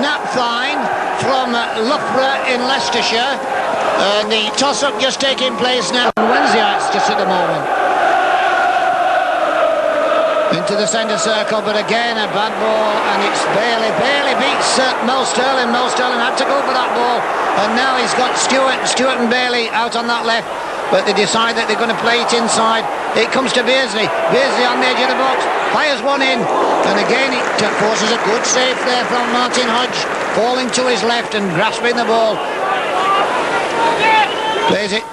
Napthine from Loughborough in Leicestershire. The toss-up just taking place now. Wednesday just at the moment. Into the centre circle, but again a bad ball, and it's Bailey. Bailey beats Mel Sterling. Mel Sterling had to go for that ball, and now he's got Stewart and Bailey out on that left, but they decide that they're going to play it inside. It comes to Beardsley. Beardsley on the edge of the box, fires one in, and again it forces a good save there from Martin Hodge, falling to his left and grasping the ball. Plays it,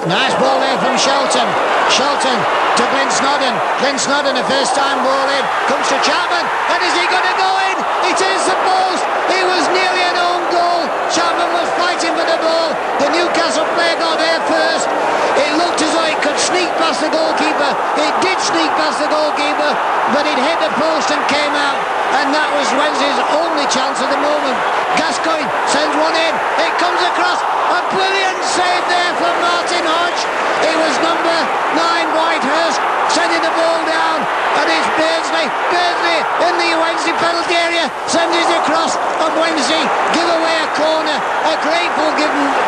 nice ball there from Shelton. Shelton to Glyn Snodden. Glyn Snodden, a first-time ball in, comes to Chapman, and is he going to go in? It is the post. It was nearly an own goal. Chapman was fighting for the ball. The Newcastle player got there first. It looked as though it could sneak past the goalkeeper. It did sneak past the goalkeeper, but it hit the post and came out, and that was Wednesday's only chance at the moment. Gascoigne sends one in. It comes across. A brilliant save there from Martin Hodge. It was number 9 Whitehurst sending the ball down, and it's Beardsley in the Wednesday penalty area, sends it across, and Wednesday give away a corner, a grateful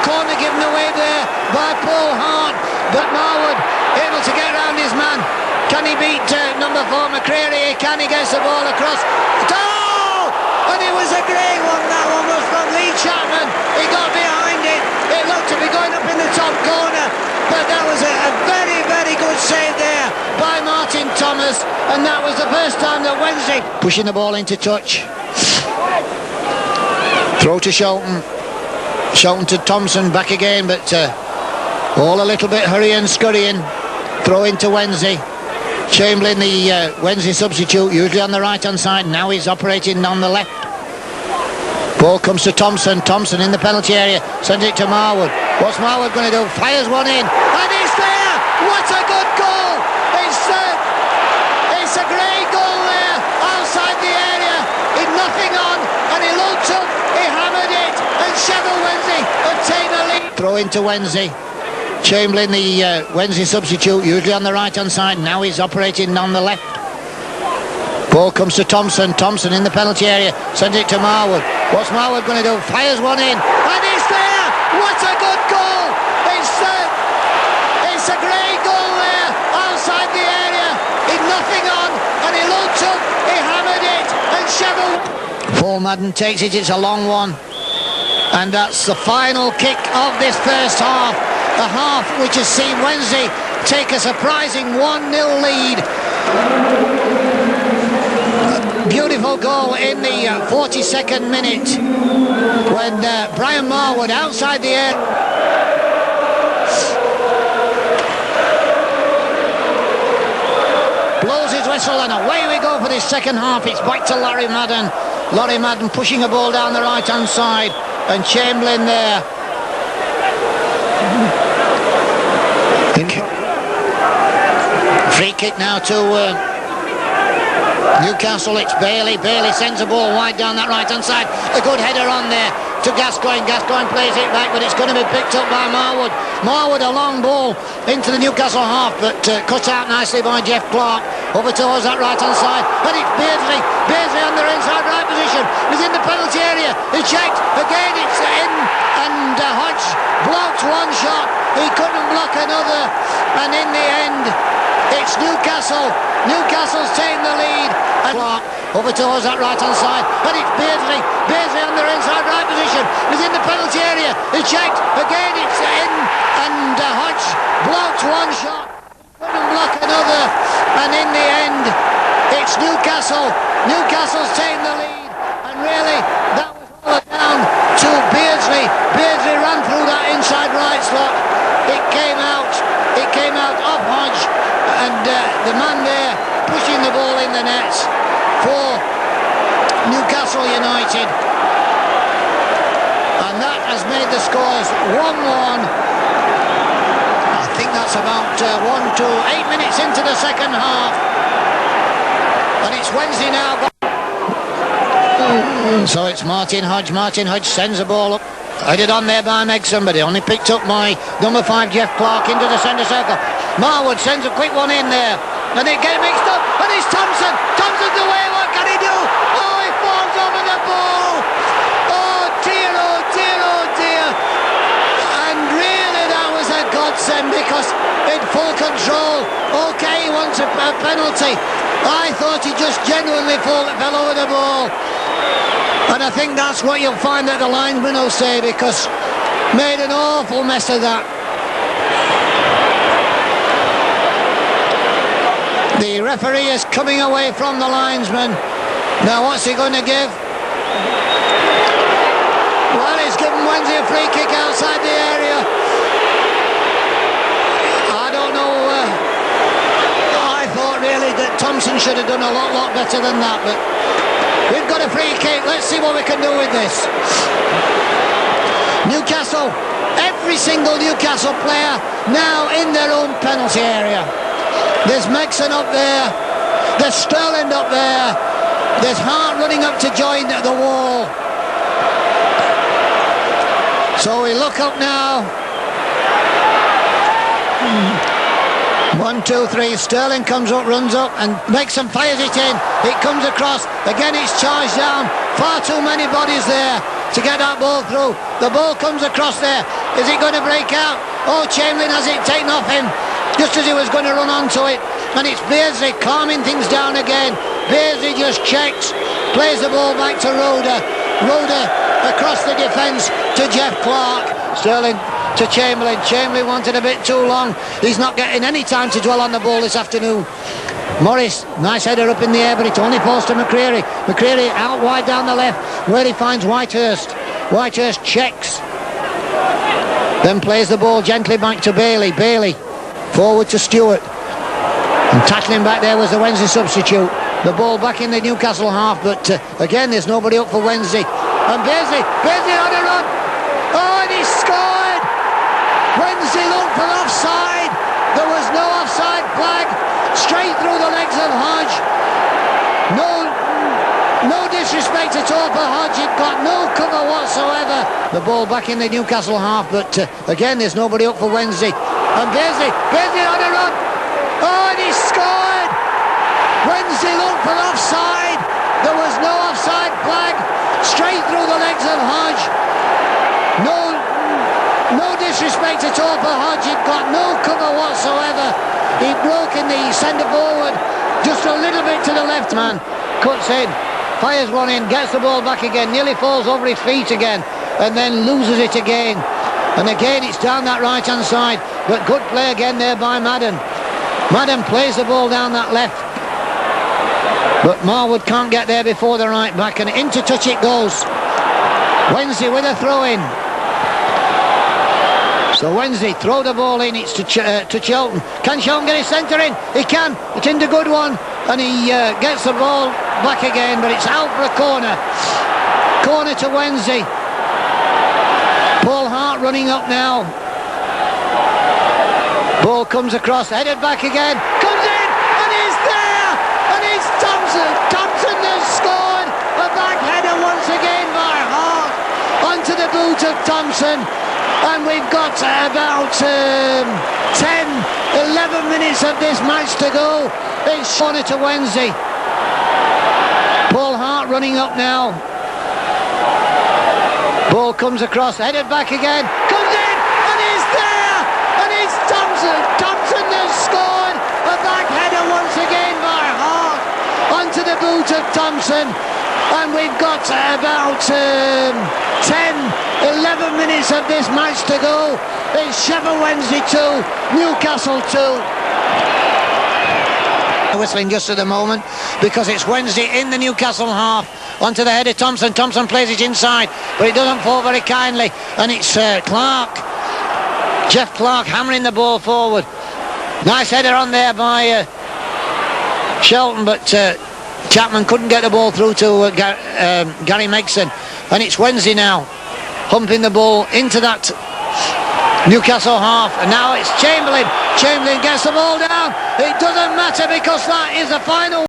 corner given away there by Paul Hart, but Marwood able to get around his man. Can he beat number 4 McCreary? Can he get the ball across? Oh! And it was a great one. That one was from Lee Chapman. He got behind it. It looked to be going up in the top corner, but that was a very, very good save there by Martin Thomas, and that was the first time that Wednesday pushing the ball into touch. Throw to Shelton. Shelton to Thompson, back again, but all a little bit hurry and scurrying. Throw into Wednesday. Chamberlain, the Wednesday substitute, usually on the right hand side, now he's operating on the left. Ball comes to Thompson. Thompson in the penalty area, sends it to Marwood. What's Marwood going to do? Fires one in, and it's there. What a good goal. It's a great goal there outside the area. It nothing on, and he looked up, he hammered it, and Sheffield Wednesday have taken a lead. Throw into Wednesday. Chamberlain, the Wednesday substitute, usually on the right hand side, now he's operating on the left. Ball comes to Thompson. Thompson in the penalty area, sends it to Marwood. What's Marwood going to do? Fires one in, and it's there. What a good goal. It's a great goal there outside the area. It nothing on, and he looked up, he hammered it, and Sheffield. Paul Madden takes it. It's a long one, and that's the final kick of this first half. A half which has seen Wednesday take a surprising 1-0 lead. Beautiful goal in the 42nd minute when Brian Marwood outside the area. Blows his whistle, and away we go for this second half. It's back to Larry Madden. Larry Madden pushing a ball down the right hand side, and Chamberlain there. Free kick now to Newcastle. It's Bailey. Bailey sends a ball wide down that right hand side. A good header on there to Gascoigne. Gascoigne plays it back, but it's going to be picked up by Marwood. Marwood, a long ball into the Newcastle half, but cut out nicely by Jeff Clark. Over towards that right hand side, and it's Beardsley. Beardsley on the inside right position. He's in the penalty area. He checked again. It's in, and Hodge blocked one shot. He couldn't block another, and in the end, it's Newcastle. Newcastle's taken the lead. And Clark over towards that right hand side, and it's Beardsley. Beardsley on the inside right position. He's in the penalty area. He checked again. It's in, and Hodge blocked one shot. Couldn't block another, and in the end, it's Newcastle. Newcastle's taken the lead, and really that was all down to Beardsley. Beardsley ran through that inside right slot. It came out off Hodge, and the man there pushing the ball in the nets for Newcastle United, and that has made the scores 1-1. I think that's about 1 to 8 minutes into the second half, and it's Wednesday now. So it's Martin Hodge. Martin Hodge sends the ball up, headed on there by Megson, but he only picked up by number 5 Jeff Clark into the centre circle. Marwood sends a quick one in there, and they get mixed up, and it's Thompson. Thompson's away. What can he do? Oh, he falls over the ball. control. Okay, he wants a penalty. I thought he just genuinely fell over the ball. And I think that's what you'll find that the linesman will say, because made an awful mess of that. The referee is coming away from the linesman. Now what's he going to give? Well, he's given Wednesday a free kick outside the area. I don't know. I thought really that Thompson should have done a lot better than that, but we've got a free kick. Let's see what we can do with this. Newcastle, every single Newcastle player now in their own penalty area. There's Megson up there, there's Sterling up there, there's Hart running up to join the wall. So we look up now. 1, 2, 3, Sterling comes up, runs up, and Megson fires it in. It comes across, again it's charged down. Far too many bodies there to get that ball through. The ball comes across there. Is it going to break out? Oh, Chamberlain has it taken off him just as he was going to run onto it, and it's Beardsley calming things down again. Beardsley just checks, plays the ball back to Roeder. Roeder across the defence to Jeff Clark. Sterling to Chamberlain. Chamberlain wanted a bit too long. He's not getting any time to dwell on the ball this afternoon. Morris, nice header up in the air, but it only falls to McCreary. McCreary out wide down the left, where he finds Whitehurst. Whitehurst checks, then plays the ball gently back to Bailey. Bailey forward to Stewart, and tackling back there was the Wednesday substitute. The ball back in the Newcastle half, but again there's nobody up for Wednesday. And Beardsley on a run. Oh, and he scored. Wednesday looked for offside. There was no offside flag. Straight through the legs of Hodge. No disrespect at all for Hodge. He'd got no cover whatsoever. The ball back in the Newcastle half, but again there's nobody up for Wednesday. And Beardsley on a run. Oh, and he scored. Wednesday looked for offside. There was no offside flag. Straight through the legs of Hodge. No disrespect at all for Hodge. He'd got no cover whatsoever. He broke in the centre forward, just a little bit to the left. Man cuts in, fires one in, gets the ball back again, nearly falls over his feet again, and then loses it again. And again it's down that right hand side, but good play again there by Madden. Madden plays the ball down that left, but Marwood can't get there before the right back, and into touch it goes. Wednesday with a throw in. So Wednesday throw the ball in. It's to Shelton. Can Shelton get his centre in? He can. It's in the good one, and he gets the ball back again, but it's out for a corner. Corner to Wednesday. Paul Hart running up now. Ball comes across, headed back again, comes in, and he's there, and it's Thompson. Thompson has scored. A back header once again by Hart onto the boot of Thompson. And we've got about 10-11 minutes of this match to go. It's corner to Wednesday. Paul Hart running up now. Ball comes across, headed back again, comes in, and he's there, and it's Thompson. Thompson has scored. A back header once again by Hart onto the boot of Thompson. And we've got about 10-11 minutes of this match to go. It's Sheffield Wednesday 2, Newcastle 2. Whistling just at the moment, because it's Wednesday in the Newcastle half. Onto the head of Thompson. Thompson plays it inside, but it doesn't fall very kindly. And it's Clark. Jeff Clark hammering the ball forward. Nice header on there by Shelton, but Chapman couldn't get the ball through to Gary Megson. And it's Wednesday now, humping the ball into that Newcastle half. And now it's Chamberlain. Chamberlain gets the ball down. It doesn't matter, because that is the final.